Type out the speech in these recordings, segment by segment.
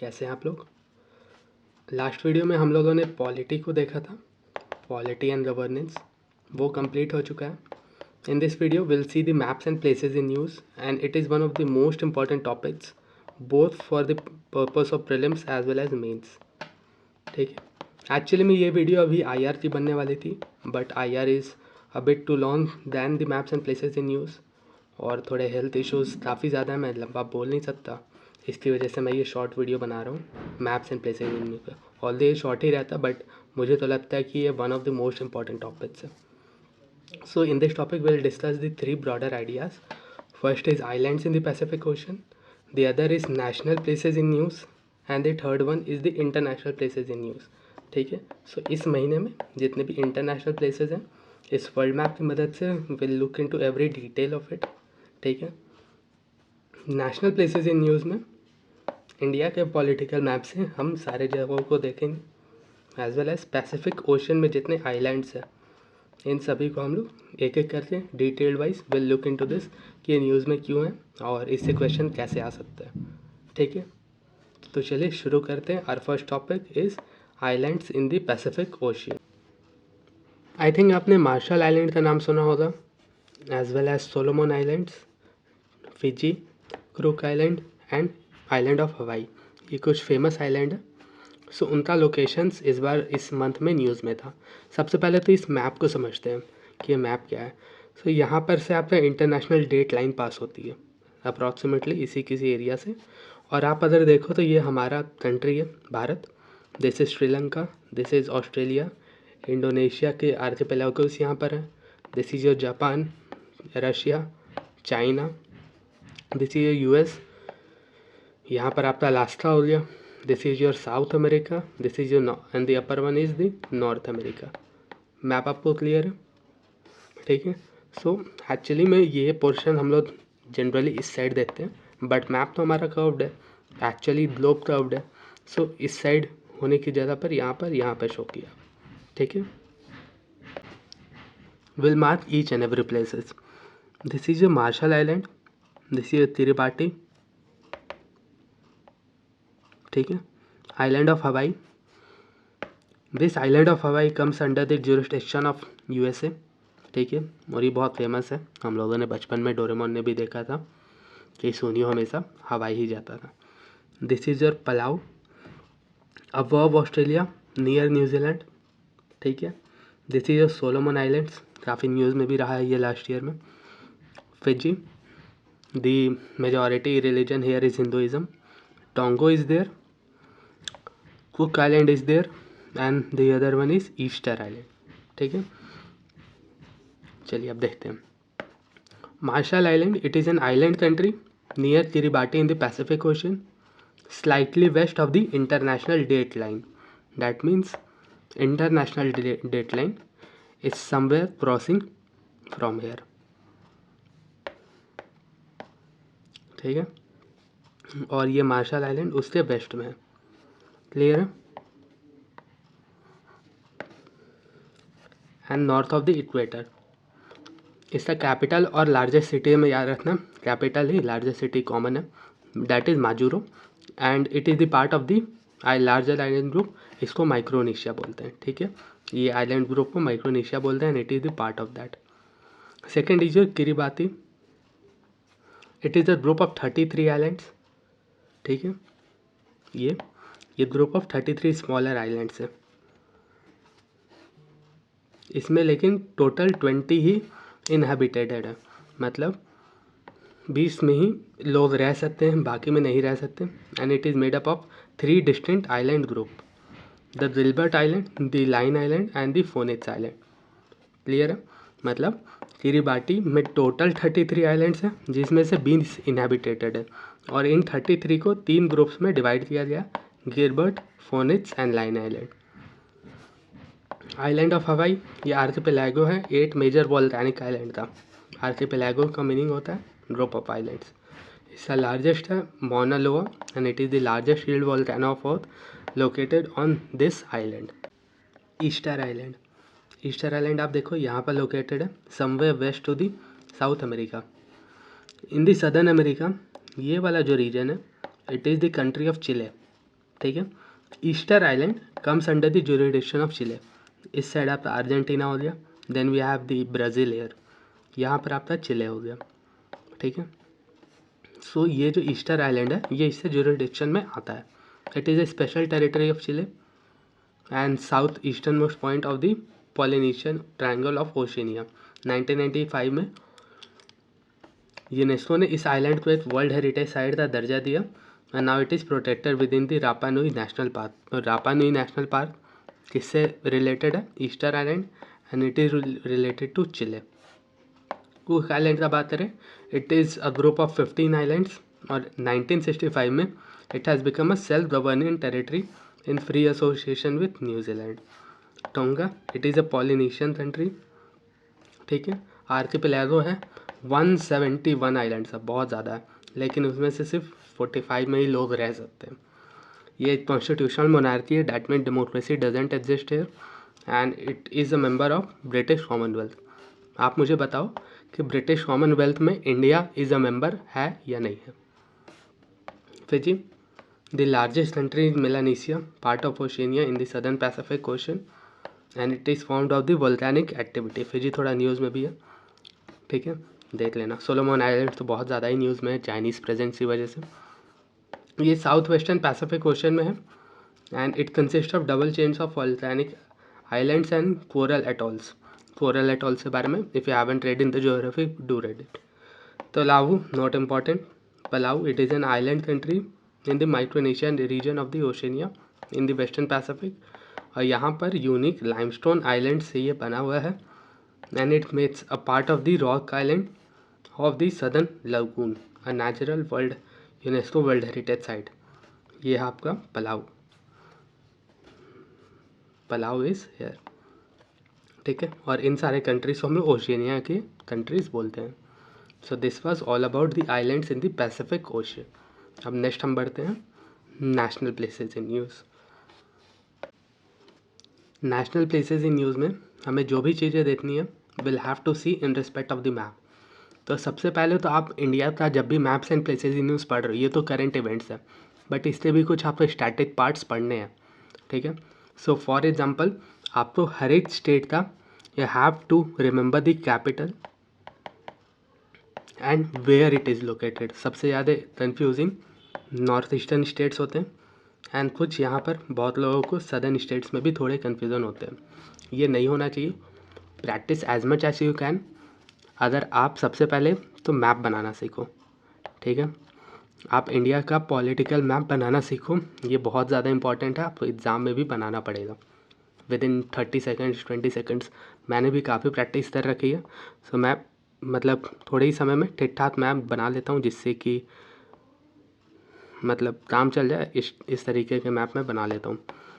कैसे हैं आप लोग। लास्ट वीडियो में हम लोगों ने पॉलिटी को देखा था, पॉलिटी एंड गवर्नेंस, वो कंप्लीट हो चुका है। In this video will see the maps and places in news and it is one of the most important topics both for the purpose of prelims as well as mains. ठीक है, actually में ये video अभी IR की बनने वाली थी, but IR is a bit too long than the maps and places in news, और थोड़े हेल्थ इश्यूज़ काफ़ी ज़्यादा है, मैं लंबा बोल नहीं सकता, इसकी वजह से मैं ये शॉर्ट वीडियो बना रहा हूँ maps and places in news पे। ऑल ये शॉर्ट ही रहता, बट मुझे तो लगता है कि ये one of the most important topics है। So in this topic we'll discuss the three broader ideas. First is islands in the Pacific Ocean, the other is national places in news, and the third one is the international places in news. ठीक है, सो इस महीने में जितने भी international places हैं इस world map की मदद से will look into every detail of it. ठीक है, नेशनल प्लेसेस इन न्यूज़ में इंडिया के पॉलिटिकल मैप से हम सारे जगहों को देखेंगे, as well as Pacific Ocean में जितने आइलैंड्स हैं इन सभी को हम लोग एक एक करके detailed wise will look into this कि ये न्यूज़ में क्यों है और इससे क्वेश्चन कैसे आ सकता है। ठीक है, तो चलिए शुरू करते हैं। Our first topic is islands in the Pacific Ocean. I think आपने मार्शल आइलैंड का नाम सुना होगा, as well as Solomon Islands, Fiji, Crook Island and Island of Hawaii. ये कुछ फेमस आइलैंड है। सो उनका लोकेशंस इस बार इस मंथ में न्यूज़ में था। सबसे पहले तो इस मैप को समझते हैं कि ये मैप क्या है। सो यहाँ पर से आपका इंटरनेशनल डेट लाइन पास होती है अप्रॉक्सीमेटली इसी किसी एरिया से, और आप अगर देखो तो ये हमारा कंट्री है Bharat, this is Sri Lanka, this is Australia, Indonesia के आर्किपेलागोस यहाँ पर है, this is your Japan, Russia, China, this is your US, यहाँ पर आपका अलास्का हो गया, this is your south America, this is your and the upper one is the north America. Map आपको क्लियर है? ठीक है, सो एक्चुअली में ये पोर्शन हम लोग जनरली इस साइड देखते हैं, बट मैप तो हमारा कर्व्ड है, एक्चुअली ग्लोब कर्व्ड है। सो इस साइड होने की जगह पर यहाँ पर शो किया। ठीक है, will mark each and every places. This is your Marshall Island, this is Kiribati, ठीक है, island of Hawaii, this island of Hawaii comes under the jurisdiction of USA। ठीक है, और ये बहुत फेमस है, हम लोगों ने बचपन में डोरेमोन ने भी देखा था कि सोनियो हमेशा हवाई ही जाता था। This is your Palau, above Australia near New Zealand. ठीक है, this is your Solomon Islands, काफ़ी न्यूज़ में भी रहा है ये लास्ट ईयर में। Fiji, the majority religion here is Hinduism. Tonga is there, Cook Island is there and the other one is Easter Island. ठीक है, चलिए अब देखते हैं। Marshall Island, it is an island country near Kiribati in the Pacific Ocean, slightly waste of the international date line. That means international date line is somewhere crossing from here. ठीक है, और ये मार्शल आइलैंड उसके waste में है। Clear है? And north of the equator. इसका capital और लार्जेस्ट सिटी में याद रखना, कैपिटल ही लार्जेस्ट सिटी कॉमन है, that is Majuro, and it is the part of the larger island group, इसको माइक्रोनेशिया बोलते हैं। ठीक है, ये आइलैंड ग्रुप को माइक्रोनेशिया बोलते हैं and it is the part of that. Second is your Kiribati, it is a group of 33 islands. ठीक है, ये ग्रुप ऑफ 33 स्मॉलर आइलैंड्स है। इसमें लेकिन टोटल 20 ही इनहेबिटेड है, मतलब 20 में ही लोग रह सकते हैं, बाकी में नहीं रह सकते। And it is made up of 3 distinct island group, the Gilbert island, the line island and the phoenix island. Clear है? मतलब किरिबाटी में टोटल 33 आइलैंड्स हैं जिसमें से 20 इनहेबिटेटेड है, और इन 33 को 3 ग्रुप्स में डिवाइड किया गया, Gilbert, Phoenix and Line Island. Island of Hawaii, ये आर्किपेलागो है 8 मेजर वोल्केनिक आइलैंड का। आर्किपेलागो का मीनिंग होता है ग्रुप ऑफ आइलैंड्स। इसका लार्जेस्ट है Mauna Loa and it is the largest shield volcano of earth located on this island. Easter Island, Easter Island आप देखो यहाँ पर लोकेटेड है somewhere west to the South America. In the Southern America, ये वाला जो reason है it is the country of Chile. ठीक है। Easter Island comes under the jurisdiction of Chile. इस साइड आपका अर्जेंटीना हो गया, then we have the Brazil here, यहाँ पर आपका चिले हो गया, ठीक है। सो ये जो ईस्टर आइलैंड है ये इससे जुरिडिक्शन में आता है। It is a special territory of Chile and south eastern most point of the Polynesian triangle of Oceania. 1995 में यूनेस्को ने इस आइलैंड को एक वर्ल्ड हेरिटेज साइट का दर्जा दिया and now it is protected within the Rapa Nui National Park. Rapa Nui National Park किससे related है? Easter Island, and it is related to Chile. Cook Island का बात करें, it is a group of 15 islands और 1965 में it has become a self governing territory in free association with New Zealand. Tonga, it is a Polynesian country, ठीक है। Archipelago है 171 islands है, बहुत ज़्यादा है, लेकिन उसमें से सिर्फ 45 में ही लोग रह सकते हैं। ये एक कॉन्स्टिट्यूशनल मोनार्की है, that mean democracy doesn't exist here, and it is a member of British Commonwealth. आप मुझे बताओ कि ब्रिटिश कॉमनवेल्थ में इंडिया इज़ अ मेंबर है या नहीं है? Fiji, the largest country in Melanesia, part of Oceania in the southern Pacific ocean, and it is found of the volcanic activity. Fiji थोड़ा न्यूज़ में भी है, ठीक है, देख लेना। सोलोमन आइलैंड तो बहुत ज़्यादा ही न्यूज़ में है चाइनीज़ प्रेजेंस की वजह से। ये साउथ वेस्टर्न पैसिफिक ओशन में है and it consist of double chains of volcanic islands and coral atolls. Coral atolls के बारे में if you haven't read in the geography, do read it. तो Palau, not important. Palau, it is an island country in the Micronesian region of the Oceania in the western Pacific, और यहाँ पर unique limestone island से ये बना हुआ है and it makes a part of the rock island of the southern lagoon, a natural world UNESCO World Heritage site. ये है आपका पलाऊ, पलाऊ इज़ हेयर, ठीक है। और इन सारे कंट्रीज को हम लोग ओशिनिया के कंट्रीज बोलते हैं। So this was all about the islands in the Pacific Ocean. अब नेक्स्ट हम बढ़ते हैं national places in news. National places in news में हमें जो भी चीज़ें देखनी है will have to see in respect of the map. तो सबसे पहले तो आप इंडिया का जब भी maps and places in news पढ़ रहे हो, ये तो करंट इवेंट्स है, बट इससे भी कुछ आपको स्टैटिक पार्ट्स पढ़ने हैं, ठीक है। सो फॉर एग्जांपल, आपको हर एक स्टेट का you have to remember the capital and where it is located. सबसे ज़्यादा कंफ्यूजिंग नॉर्थ ईस्टर्न स्टेट्स होते हैं एंड कुछ यहाँ पर बहुत लोगों को सदर्न स्टेट्स में भी थोड़े कन्फ्यूज़न होते हैं। ये नहीं होना चाहिए। Practice as much as you can. अगर आप सबसे पहले तो मैप बनाना सीखो, ठीक है। आप इंडिया का पॉलिटिकल मैप बनाना सीखो, ये बहुत ज़्यादा इंपॉर्टेंट है, आपको एग्ज़ाम में भी बनाना पड़ेगा विद इन 30 सेकेंड्स 20 सेकेंड्स। मैंने भी काफ़ी प्रैक्टिस कर रखी है, सो मैं मतलब थोड़े ही समय में ठीक ठाक मैप बना लेता हूँ, जिससे कि मतलब काम चल जाए। इस तरीके के मैप मैं बना लेता हूँ।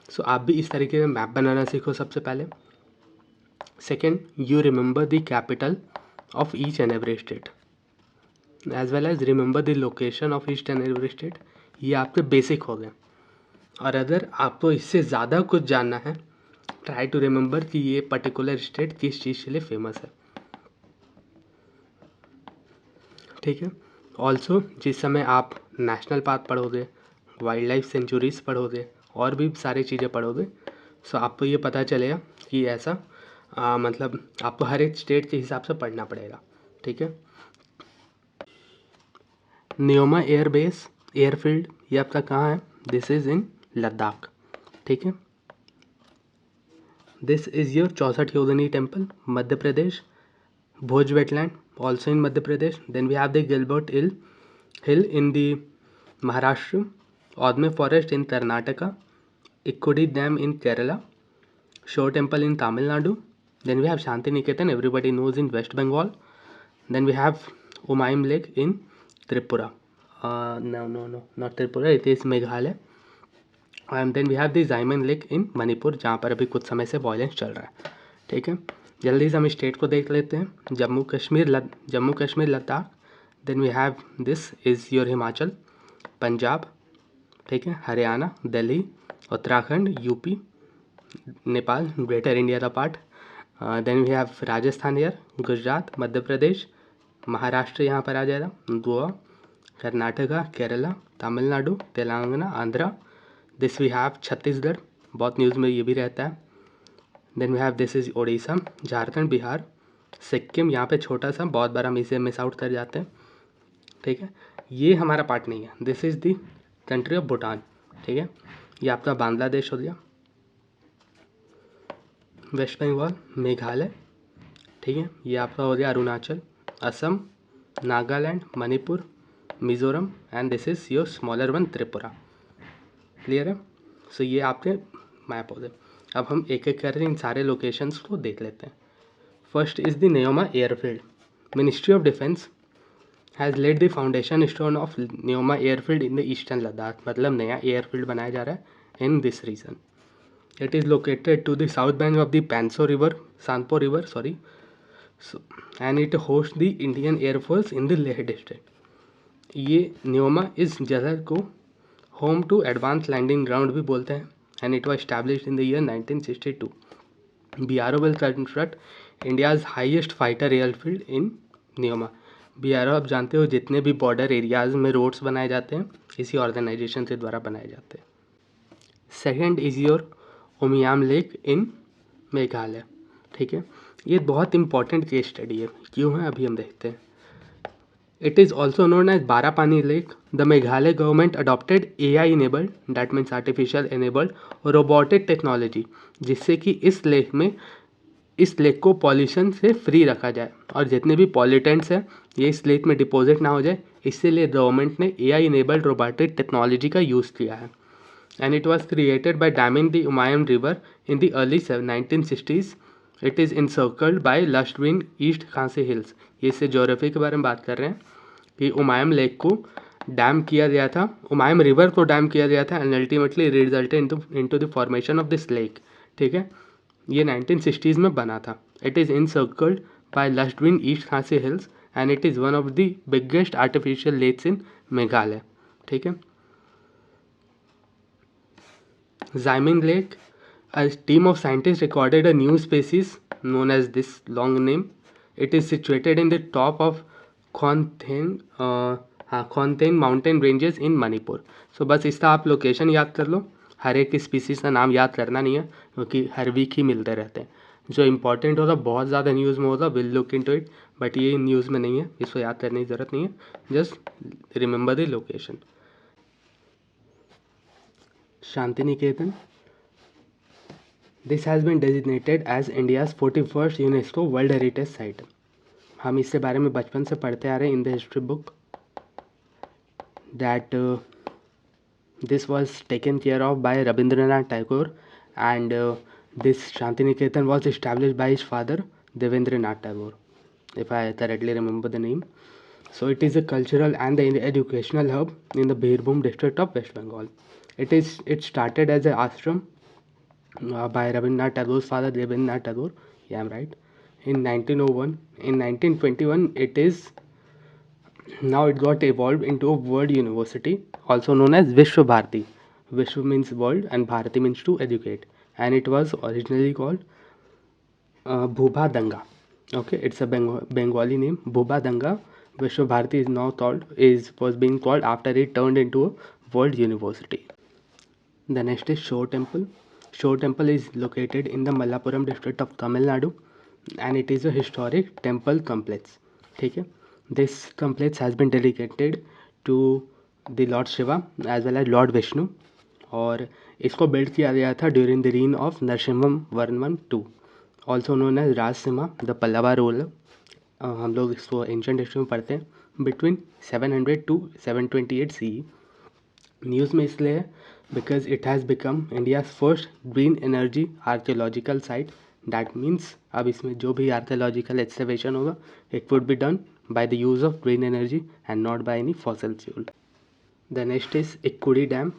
सो आप भी इस तरीके के मैप बनाना सीखो सबसे पहले। Second, you remember the capital of each and every state as well as remember the location of each and every state। ये आपके बेसिक हो गए। और अगर आपको इससे ज़्यादा कुछ जानना है, ट्राई टू रिमेंबर कि ये पर्टिकुलर स्टेट किस चीज़ के लिए फेमस है, ठीक है। ऑल्सो जिस समय आप नेशनल पार्क पढ़ोगे, वाइल्ड लाइफ सेंचुरीज पढ़ोगे और भी सारी चीज़ें पढ़ोगे, सो आपको ये पता चलेगा कि ऐसा मतलब आपको हर एक स्टेट के हिसाब से पढ़ना पड़ेगा, ठीक है। न्योमा एयरबेस एयरफील्ड ये आपका कहाँ है? दिस इज़ इन लद्दाख, ठीक है। This is your 64 Yogini temple, Madhya Pradesh. Bhoj wetland also in Madhya Pradesh. Then we have the Gilbert hill in the Maharashtra, ओदमे फॉरेस्ट इन कर्नाटका, इक्कोडी dam in Kerala, shore temple in Tamil Nadu. Then we have Shanti Niketan, everybody knows, in West Bengal. Then we have Umayam Lake in Tripura. No, not Tripura, it is Meghalaya. And then we have the Xiamen Lake in Manipur, जहाँ पर अभी कुछ समय से violence चल रहा है, ठीक है। जल्दी से हम स्टेट को देख लेते हैं। Jammu Kashmir Ladakh. Then we have this is your Himachal, Punjab, ठीक है, Haryana, Delhi, Uttarakhand, UP, Nepal, greater India का पार्ट। Then we have Rajasthan here, Gujarat, Madhya Pradesh, Maharashtra यहाँ पर आ जाएगा, Goa, Karnataka, Kerala, Tamil Nadu, Telangana, Andhra. This we have Chhattisgarh, बहुत न्यूज़ में ये भी रहता है। Then we have this is Orissa, Jharkhand, Bihar, Sikkim, यहाँ पे छोटा सा, बहुत बार हम इसे मिस आउट कर जाते हैं, ठीक है। ये हमारा पार्ट नहीं है। This is the country of Bhutan, ठीक है। ये आपका बांग्लादेश हो गया, वेस्ट बंगाल, मेघालय, ठीक है। ये आपका हो गया Arunachal, Assam, Nagaland, Manipur, Mizoram, and this is your smaller one Tripura. Clear है। सो ये आपके मैप हो गए। अब हम एक एक करके इन सारे लोकेशंस को देख लेते हैं। First is the Nyoma airfield. Ministry of defence has laid the foundation stone of Nyoma airfield in the eastern Ladakh. मतलब नया एयरफील्ड बनाया जा रहा है in this region. It is located to the south bank of the Tsangpo river, sorry, and it host the Indian air force in the Leh district. ये न्योमा इस जगह को home to advance landing ground भी बोलते हैं, and it was established in the year 1962। BRO will construct India's highest fighter airfield in Nyoma. BRO आप जानते हो जितने भी बॉर्डर एरियाज़ में रोड्स बनाए जाते हैं इसी ऑर्गेनाइजेशन के द्वारा बनाए जाते हैं। Second is your Umiam lake in Meghalaya, ठीक है। ये बहुत इंपॉर्टेंट केस स्टडी है, क्यों है अभी हम देखते हैं। It is also known as Barapani Lake. The Meghalaya government adopted AI enabled, that means artificial enabled robotic technology, जिससे कि इस लेक को पॉल्यूशन से फ्री रखा जाए और जितने भी पॉल्यूटेंट्स हैं ये इस लेक में डिपॉजिट ना हो जाए, इसलिए गवर्नमेंट ने AI enabled robotic टेक्नोलॉजी का यूज़ किया है। And it was created by damming the Umiam river in the early 1960s। It is encircled by lush green east Khasi hills. ये इससे ज्योग्राफी के बारे में बात कर रहे हैं कि उमायम लेक को डैम किया गया था, उमायम रिवर को डैम किया गया था and ultimately resulted into the formation of this lake, ठीक है। ये 1960s में बना था। It is encircled by lush green east Khasi hills and it is one of the biggest artificial lakes in Meghalaya, ठीक है। Ximing Lake, a team of scientists recorded a new species known as this long name. It is situated in the top of Khonthein mountain ranges in Manipur. So बस इसका आप location याद कर लो, हर एक species का नाम याद करना नहीं है क्योंकि हर वीक ही मिलते रहते हैं। जो इंपॉर्टेंट होगा बहुत ज़्यादा न्यूज़ में होगा, will look into it, but ये न्यूज़ में नहीं है, इसको याद करने की ज़रूरत नहीं है, just remember the location. Shanti Niketan, this has been designated as India's 41st UNESCO World Heritage Site. हम इसके बारे में बचपन से पढ़ते आ रहे हैं in the history book that this was taken care of by Rabindranath Tagore and this Shanti Niketan was established by his father Devendranath Tagore, if I correctly remember the name. So it is a cultural and the educational hub in the Birbhum district of West Bengal. It started as an ashram by Rabindranath Tagore's father Devendranath Tagore. Yeah, I'm right. In 1901, in 1921, now it got evolved into a world university, also known as Vishwa Bharati. Vishwa means world and Bharati means to educate, and it was originally called Bhuba Danga. Okay, it's a Bengali name, Bhuba Danga. Vishwa Bharati was being called after it turned into a world university. The next is Shore Temple. Shore Temple is located in the Malappuram district of Tamil Nadu and it is a historic temple complex. ठीक है, this complex has been dedicated to the Lord Shiva as well as Lord Vishnu और इसको build किया गया था during the reign of Narasimhavarman II, also known as Rajasimha the Pallava ruler. हम लोग इसको एंशिएंट हिस्ट्री में पढ़ते हैं बिटवीन 700 to 728 CE। न्यूज़ में इसलिए है because it has become India's first green energy archaeological site. That means अब इसमें जो भी आर्कियोलॉजिकल एक्सकवेशन होगा it would be done by the use of green energy and not by any fossil fuel. The next is Ikkudi Dam.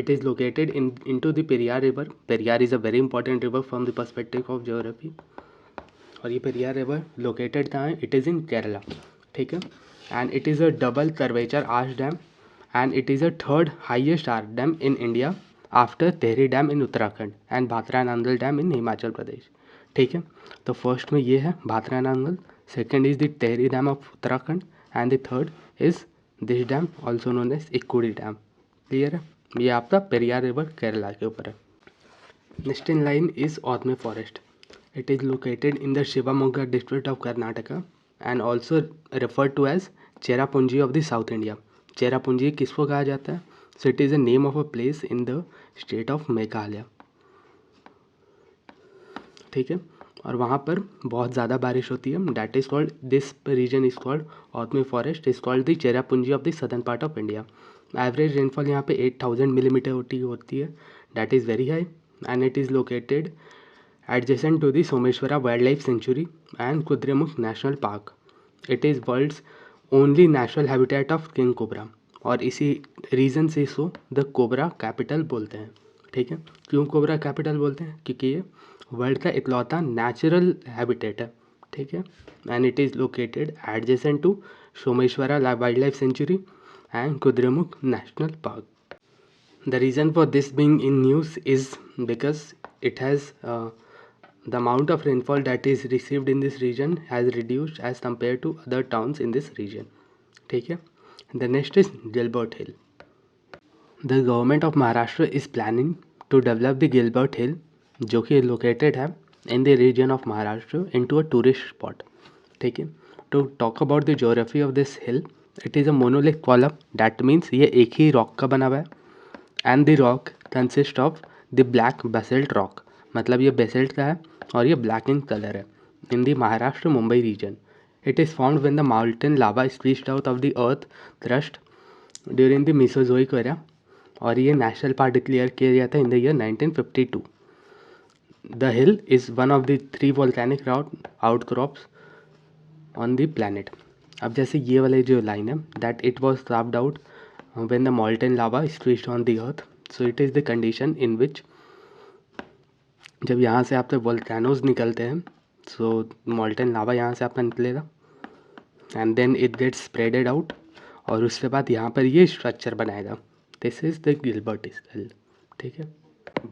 It is located into the Periyar River. Periyar is a very important river from the perspective of geography. और ये Periyar River located कहाँ है? It is in Kerala. ठीक है, and it is a double curvature arch dam and it is a third highest arch dam in India after Tehri Dam in Uttarakhand and Bhatra Nangal Dam in Himachal Pradesh. ठीक है, तो first में ये है भात्रा Nangal, second is the Tehri Dam of Uttarakhand and the third is this dam also known as Ikkudi Dam. Clear है? ये आपका Periyar river Kerala के ऊपर है। नेक्स्ट इन लाइन इज ओथमे forest. It is located in the Shivamogga district of Karnataka and also referred to as Cherrapunji of the south India. Cherrapunji किसको कहा जाता है? So it is a name of a place in the state of Meghalaya. ठीक है, और वहाँ पर बहुत ज़्यादा बारिश होती है। That is called, this region is called ओथमे forest is called the Cherrapunji of the southern part of India. Average rainfall यहाँ पे 8000 मिलीमीटर होती है। That is very high and it is located adjacent to the Someshwara Wildlife Sanctuary and Kudremukh National Park. It is world's only natural habitat of king cobra और इसी reason से इसको the cobra capital बोलते हैं। ठीक है, क्यों cobra capital बोलते हैं? क्योंकि ये वर्ल्ड का इकलौता नेचुरल हैबिटेट है। ठीक है, and it is located adjacent to Someshwara wildlife sanctuary and Kudremukh National Park. The reason for this being in news is because it has the amount of rainfall that is received in this region has reduced as compared to other towns in this region. ठीक है, the next is Gilbert Hill. The government of Maharashtra is planning to develop the Gilbert Hill, जो कि located है in the region of Maharashtra, into a tourist spot. ठीक है, to talk about the geography of this hill, it is a monolith column. That means ये एक ही rock का बना हुआ है and the rock consists of the black basalt rock. मतलब ये बेसल्ट का है और ये ब्लैक इन कलर है। In the Maharashtra Mumbai region it is found when the mountain lava squeezed out of the earth crust during the Mesozoic era और ये national park declare किया गया था in the year 1952। The hill is one of the 3 volcanic outcrops on the planet. अब जैसे ये वाले जो लाइन है that it was carved out when the molten lava squeezed on the earth, so it is the condition in which जब यहाँ से आपके वोल्केनोज निकलते हैं, सो मॉल्टेन लावा यहाँ से आपका निकलेगा and then it gets spreaded out और उसके बाद यहाँ पर ये स्ट्रक्चर बनाएगा। This is the Gilbert hill. ठीक है,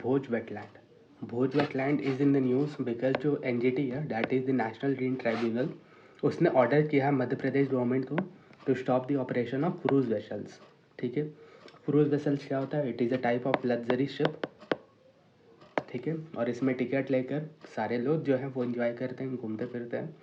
Bhoj wetland. Bhoj wetland is in the news because जो NGT है that is the national green tribunal, उसने ऑर्डर किया है मध्य प्रदेश गवर्नमेंट को to stop the operation of cruise vessels. ठीक है, क्रूज वेसल्स क्या होता है? It is a type of luxury ship. ठीक है, और इसमें टिकट लेकर सारे लोग जो हैं वो इन्जॉय करते हैं, घूमते फिरते हैं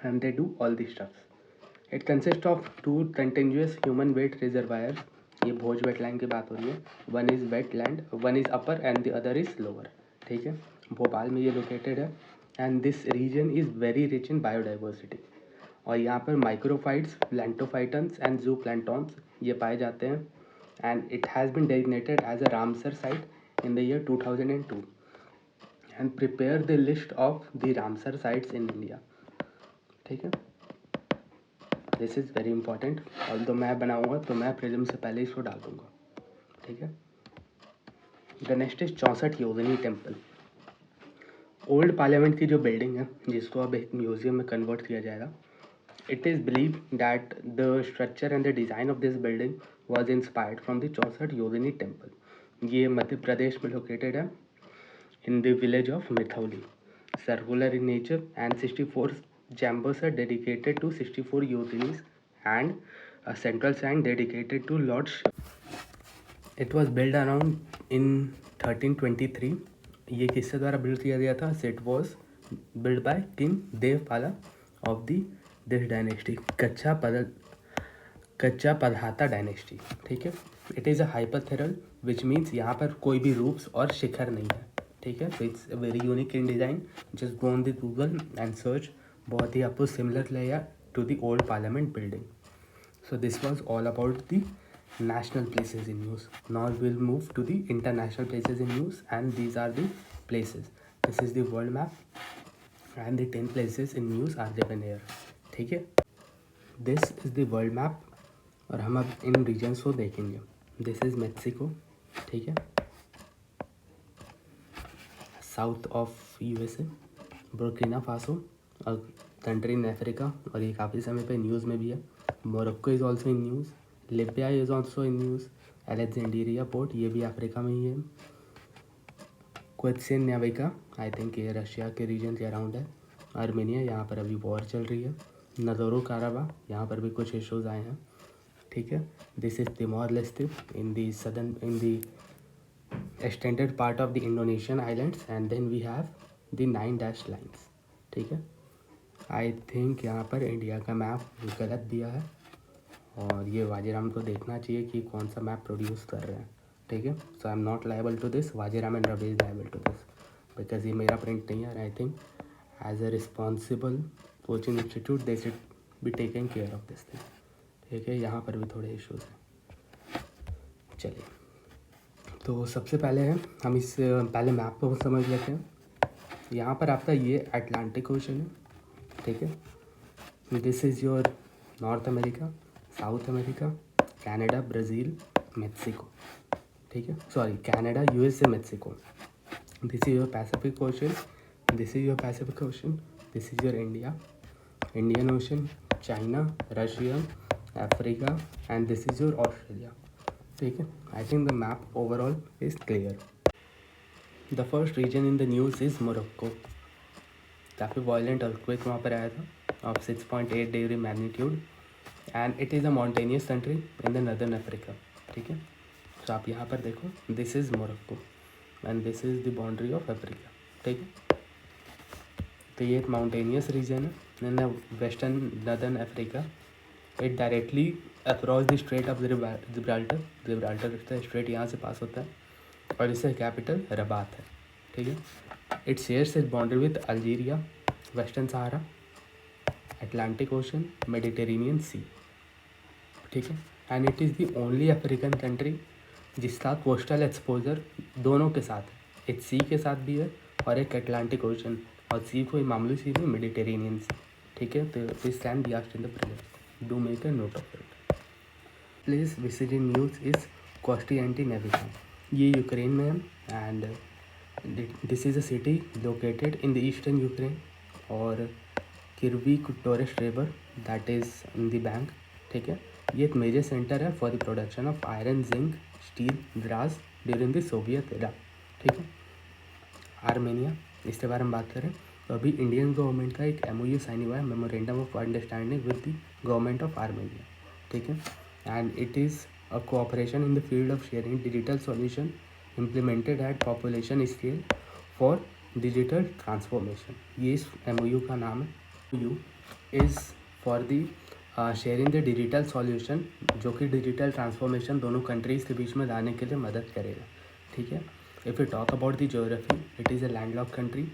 and they do all the stuffs. It consist of 2 continuous human wet reservoir. ये भोज वेटलैंड की बात हो रही है। One is wetland, one is upper and the other is lower. ठीक है, भोपाल में ये लोकेटेड है and this region is very rich in biodiversity और यहाँ पर माइक्रोफाइट्स, प्लांटोफाइटन्स एंड जू प्लांटॉन्स ये पाए जाते हैं and it has been designated as a Ramsar site in the year 2002 and prepare the list of the Ramsar sites in India. ठीक है, this is very important. Although मैं बनाऊंगा तो मैं प्रिज्म से पहले इसको डाल दूंगा। ठीक है, the next is 64 Yogini temple. Old parliament की जो बिल्डिंग है जिसको अब एक म्यूजियम में कन्वर्ट किया जाएगा, it is believe that the structure and the design of this building was inspired from the 64 Yogini temple. ये मध्य प्रदेश में लोकेटेड है in the village of Mitaoli, circular in nature and 64 chambers are dedicated to 64 yoginis and a central shrine dedicated to Lord Shiva. It was built around in 1323. ये किसके द्वारा build किया गया था? It was built by King Devapala of the this dynasty, कच्चा पधाता dynasty. ठीक है, it is a hypaethral which means यहाँ पर कोई भी रूप्स और शिखर नहीं है। ठीक है, so it's very unique in design. Just go on the Google and search, बहुत ही आपको सिमिलर लगेगा to the old parliament building. So this was all about the national places in news. Now we'll move to the international places in news and these are the places. This is the world map and the 10 places in news are given here. ठीक है, this is the world map और हम अब इन regions को देखेंगे। This is Mexico. ठीक है, south of USA, Burkina Faso और कंट्री इन अफ्रीका और ये काफ़ी समय पे न्यूज़ में भी है। Morocco is also in news, Libya is also in news, Alexandria port ये भी अफ्रीका में ही है। क्वेत्सिनयाविका आई थिंक ये रशिया के रीजन के अराउंड है। आर्मेनिया, यहाँ पर अभी वॉर चल रही है। नगोरो काराबाख, यहाँ पर भी कुछ इश्यूज आए हैं। ठीक है, this is Timor Leste in the southern in the extended part of the Indonesian islands, and then we have the 9 dash lines. ठीक है, आई थिंक यहाँ पर इंडिया का मैप गलत दिया है और ये वाजीराम को देखना चाहिए कि कौन सा मैप प्रोड्यूस कर रहे हैं। ठीक है, so I am not liable to this, Vajiram and Ravi is liable to this because ये मेरा प्रिंट नहीं है। I think as a responsible coaching institute they should be taking care of this thing. ठीक है, यहाँ पर भी थोड़े इश्यूज हैं। चलिए, तो सबसे पहले है हम इस पहले मैप को समझ लेते हैं। यहाँ पर आपका ये अटलांटिक ओशन है। ठीक है, this is your North America, South America, Canada, Brazil, Mexico. ठीक है, sorry, Canada, USA, Mexico. This is your Pacific Ocean, this is your Pacific Ocean, this is your India, Indian Ocean, China, Russia, Africa, and this is your Australia. ठीक है, I think the map overall is clear. The first region in the news is Morocco. काफ़ी violent earthquake वहाँ पर आया था of 6.8 degree magnitude, and it is a mountainous country in the northern Africa. ठीक है, तो आप यहाँ पर देखो, this is Morocco and this is the boundary of Africa. ठीक है, तो ये एक माउंटेनियस रीजन है in the western northern Africa. It directly across the straight of Gibraltar straight यहाँ से पास होता है और इससे कैपिटल रबात है। ठीक है, it shares it boundary with Algeria, western Sahara, Atlantic ocean, Mediterranean sea. ठीक है, and it is the only African country जिसका कोस्टल एक्सपोजर दोनों के साथ है, एक सी के साथ भी है और एक अटलांटिक ओशन, और सी कोई मामूली सी नहीं, मेडिटेरेनियन सी। ठीक है, तो this can be asked in the prelims, do make a note of it. Place visiting news is Kostiantynivka. ये यूक्रेन में है and this is a city located in the eastern Ukraine और Kryvyi Torets river that is in the bank. ठीक है, ये एक major centre है for the production of iron, zinc, steel, brass during the Soviet era. ठीक है, Armenia, इसके बारे में बात करें तो अभी इंडियन गवर्नमेंट का एक MOU साइन हुआ है, memorandum of understanding with the government of Armenia. ठीक है, and it is a cooperation in the field of sharing digital solution implemented at population scale for digital transformation। ये इस MOU का नाम है। MOU is for the sharing the digital solution, जो कि digital transformation दोनों कंट्रीज़ के बीच में लाने के लिए मदद करेगा। ठीक है, if you talk about the geography, it is a landlocked country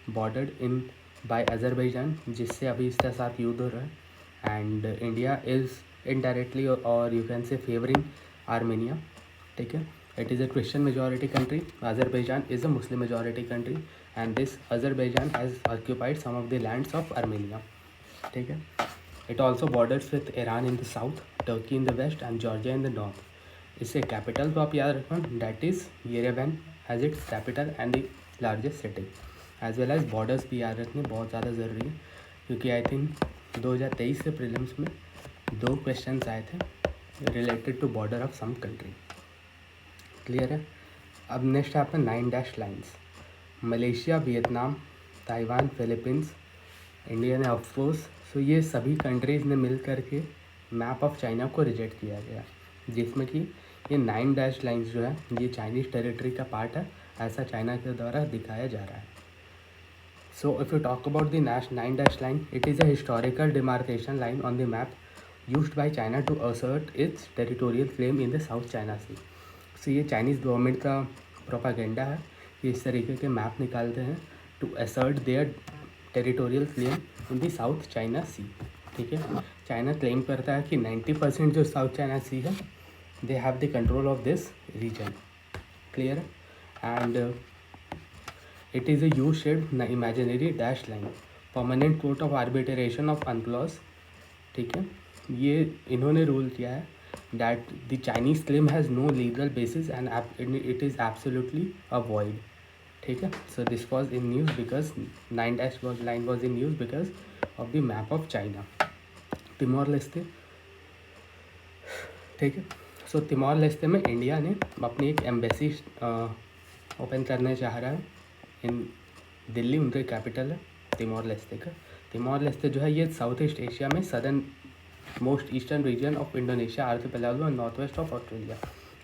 bordered in by Azerbaijan, जिससे अभी इसके साथ युद्ध हो रहा है, and India is indirectly or you can say favoring Armenia। ठीक है, it is a Christian majority country, Azerbaijan is a Muslim majority country and this Azerbaijan has occupied some of the lands of Armenia। ठीक है, it also borders with Iran in the south, Turkey in the west and Georgia in the north। इससे capital तो आप याद रखना, that is Yerevan has its capital and the largest city, as well as borders भी याद रखने बहुत ज़्यादा ज़रूरी है, क्योंकि आई थिंक 2023 के प्रीलिम्स में 2 क्वेश्चंस आए थे related to border of some country. Clear है। अब नेक्स्ट है आपका 9 dash lines. Malaysia, Vietnam, Taiwan, Philippines, India ने ऑफकोर्स, सो ये सभी कंट्रीज़ ने मिल करके मैप ऑफ चाइना को रिजेक्ट किया गया, जिसमें कि ये 9 डैश लाइन्स जो है ये चाइनीज़ टेरिटरी का पार्ट है, ऐसा चाइना के द्वारा दिखाया जा रहा है। So if you talk about the 9 dash line, it is a historical demarcation line on the map used by China to assert its territorial claim in the South China Sea। So ये Chinese government का propaganda है कि इस तरीके के map निकालते हैं to assert their territorial claim in the south China sea. ठीक है, चाइना क्लेम करता है कि 90% जो साउथ चाइना सी है they have the control of this region. Clear, and it is a U-shaped imaginary dash line, permanent court of arbitration of UNCLOS। ठीक है, ये इन्होंने रूल किया है that the Chinese claim has no legal basis and it is absolutely a void। ठीक है, so this was in news because 9 dash line was in news because of the map of China। Timor Leste, ठीक है, सो Timor Leste में India ने अपनी एक embassy open करने चाह रहा है इन दिल्ली, उनका कैपिटल है तिमोर लेस्ते का। तिमोर लेस्ते जो है ये साउथ ईस्ट एशिया में southern most eastern region of Indonesia, archipelago and north west of Australia.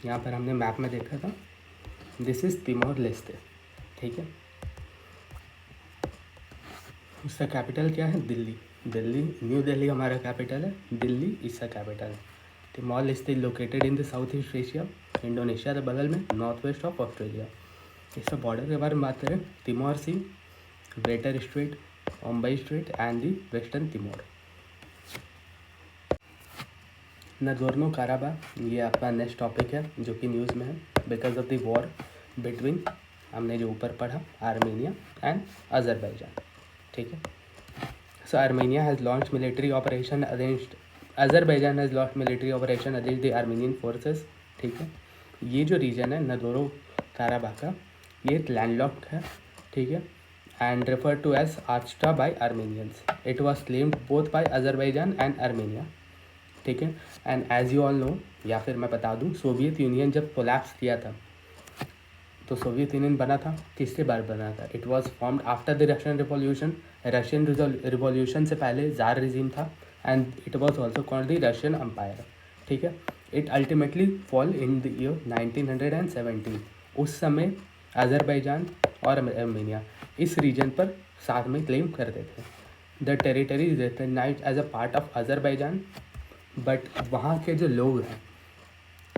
यहाँ पर हमने मैप में देखा था, दिस इज़ तिमोर लेस्टे, ठीक है। उसका कैपिटल क्या है? दिल्ली। दिल्ली, न्यू दिल्ली हमारा कैपिटल है, दिल्ली इसका कैपिटल है। Timor Leste located in the south east Asia, Indonesia के बगल में, नॉर्थ वेस्ट ऑफ ऑस्ट्रेलिया। इसका बॉर्डर के बारे में बात करें, Timor sea, greater strait, Ombai strait and the western Timor. Nagorno Karabakh, ये आपका नेक्स्ट टॉपिक है जो कि न्यूज़ में है, because of the war between, हमने जो ऊपर पढ़ा, आर्मेनिया एंड अजरबैजान, ठीक है। So Armenia has launch military operation against, Azerbaijan has launch military operation against the Armenian forces, ठीक है। ये जो रीजन है नगोर्नो काराबाख का, ये लैंडलॉक्ड है, ठीक है, and refer to as Artsakh by Armenians. It was claimed both by Azerbaijan and Armenia, ठीक है। And as you all know, या फिर मैं बता दूं, सोवियत यूनियन जब कोलैप्स किया था, तो सोवियत यूनियन बना था, किसके बार बना था? It was formed after the Russian Revolution. Russian Revolution से पहले जार रिजीम था, and it was also called the Russian Empire, ठीक है। It ultimately fall in the year 1917। उस समय अजरबैजान और आर्मेनिया इस रीजन पर साथ में क्लेम करते थे। The territory is recognized as a part of Azerbaijan, but वहाँ के जो लोग हैं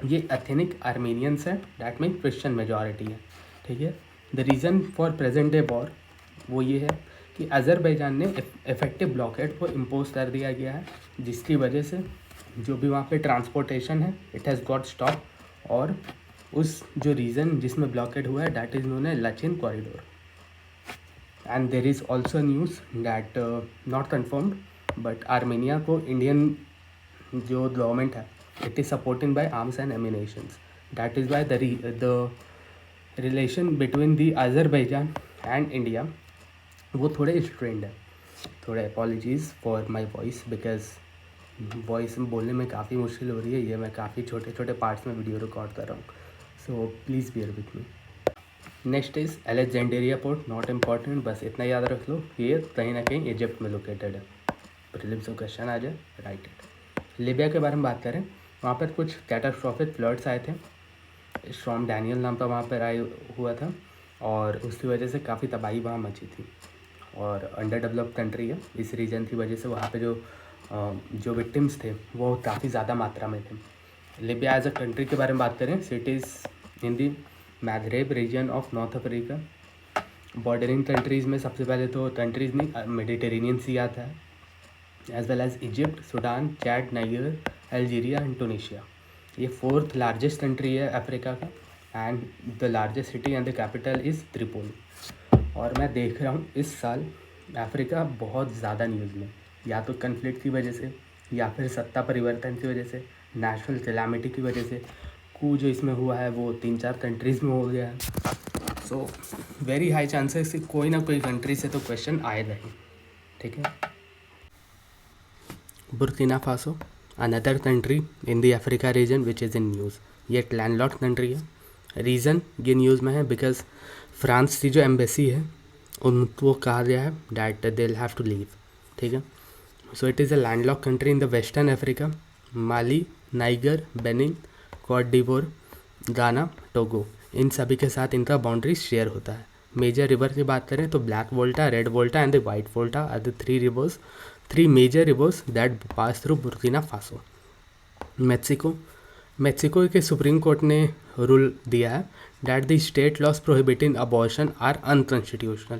ये एथनिक आर्मेनियंस हैं, डैट मीन क्रिश्चियन मेजॉरिटी है, ठीक है। The reason for present day war वो ये है कि अजरबैजान ने इफेक्टिव ब्लॉकेड को इम्पोज कर दिया गया है, जिसकी वजह से जो भी वहाँ पे ट्रांसपोर्टेशन है इट हैज़ गॉट स्टॉप, और उस जो रीज़न जिसमें ब्लॉकेड हुआ है that is known as Lachin corridor. And there is also news that not confirmed, but Armenia को इंडियन जो गवर्नमेंट है it is supported by arms and ammunitions, that is why the relation between the Azerbaijan and India वो थोड़े strained है। थोड़े apologies for my voice, because voice में बोलने में काफ़ी मुश्किल हो रही है, ये मैं काफ़ी छोटे छोटे पार्ट्स में वीडियो रिकॉर्ड कर रहा हूँ, so please beer with me. Next is Alexandria port, not important, बस इतना याद रख लो, ये कहीं ना कहीं इजिप्ट में लोकेटेड है। प्रीलिम्स में क्वेश्चन आ जाए, राइट इट। लीबिया के बारे में बात करें, वहाँ पर कुछ कैटास्ट्रॉफिक फ्लड्स आए थे, स्टॉर्म डैनियल नाम का वहाँ पर आया हुआ था, और उसकी वजह से काफ़ी तबाही वहाँ मची थी, और अंडर डेवलप्ड कंट्री है, इस रीजन की वजह से वहाँ पे जो विक्टिम्स थे वो काफ़ी ज़्यादा मात्रा में थे। लीबिया एज अ कंट्री के बारे में बात करें, cities in the Maghreb region of north Africa. Bordering countries में सबसे पहले तो कंट्रीज़ नहीं, मेडिटेरेनियन सी आता है, as well as Egypt, Sudan, Chad, Niger, Algeria and Tunisia. ये 4th लार्जेस्ट कंट्री है अफ्रीका का, and the largest city and the capital is Tripoli. और मैं देख रहा हूँ इस साल अफ्रीका बहुत ज़्यादा न्यूज़ में, या तो कन्फ्लिक्ट की वजह से, या फिर सत्ता परिवर्तन की वजह से, नेशनल कैलामिटी की वजह से। कू जो इसमें हुआ है वो 3-4 कंट्रीज़ में हो गया है, सो वेरी हाई चांसेस कि कोई ना कोई कंट्री से तो क्वेश्चन आएगा ही, ठीक है। Burkina Faso, another country in the Africa reason which is in news. ये एक लैंडलॉक्ड कंट्री है, रीज़न ये न्यूज़ में है बिकॉज फ्रांस की जो एम्बेसी है उनको कहा गया है that they will have to leave, ठीक है। So it is a landlocked country in the western Africa, Mali, Niger, Benin, Cote d'Ivoire, Ghana, Togo, इन सभी के साथ इनका बाउंड्री शेयर होता है। मेजर रिवर की बात करें तो black Volta, red Volta and the white Volta are the 3 major rivers that pass through Burkina Faso. Mexico के सुप्रीम कोर्ट ने रूल दिया है that the state laws prohibiting abortion are unconstitutional,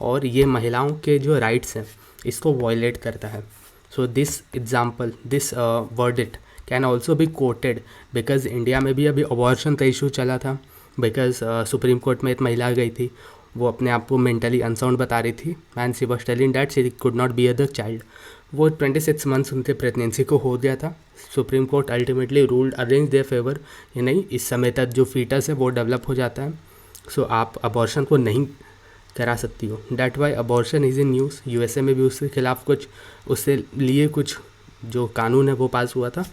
और ये महिलाओं के जो राइट्स हैं इसको वायलेट करता है। So this verdict can also be coated because India में भी अभी अबॉर्शन का इशू चला था, बिकॉज सुप्रीम कोर्ट में एक महिला गई थी, वो अपने आप को मेंटली अनसाउंड बता रही थी, and she was telling that she could not bear the child. वो 26 मंथ्स उनके प्रेगनेंसी को हो गया था। Supreme court ultimately ruled against their favour, ये नहीं, इस समय तक जो फीटस है वो डेवलप हो जाता है, सो आप अबॉर्शन को नहीं करा सकती हो। That why abortion is in news. USA में भी उसके खिलाफ कुछ, उससे लिए कुछ जो कानून है वो पास हुआ था।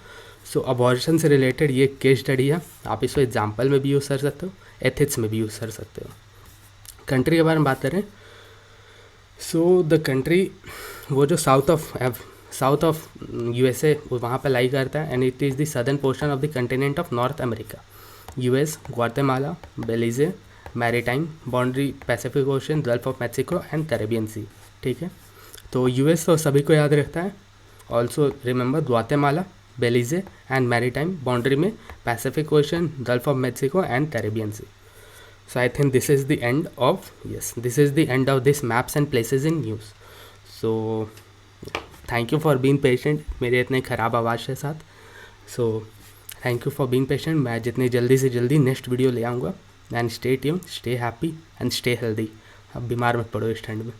सो अबॉर्शन से रिलेटेड ये केस स्टडी है, आप इसको एग्जाम्पल में भी यूज़ कर सकते हो, एथिक्स में भी यूज़ कर सकते हो। कंट्री के बारे में बात करें, सो द कंट्री वो जो south of south of USA वहाँ पे लाई करता है, and it is the southern portion of the continent of north America. US, Guatemala, Belize, maritime boundary, Pacific ocean, gulf of Mexico and Caribbean sea. ठीक है, तो US तो सभी को याद रखता है। Also remember Guatemala, Belize and maritime boundary में Pacific ocean, gulf of Mexico and Caribbean sea. So I think this is the end of, yes, this is the end of this maps and places in news. So thank you for being patient मेरे इतने ख़राब आवाज़ के साथ। So thank you for being patient। मैं जितनी जल्दी से जल्दी नेक्स्ट वीडियो ले आऊँगा। And stay tune, stay happy and stay healthy. अब बीमार मत पड़ो इस ठंड में।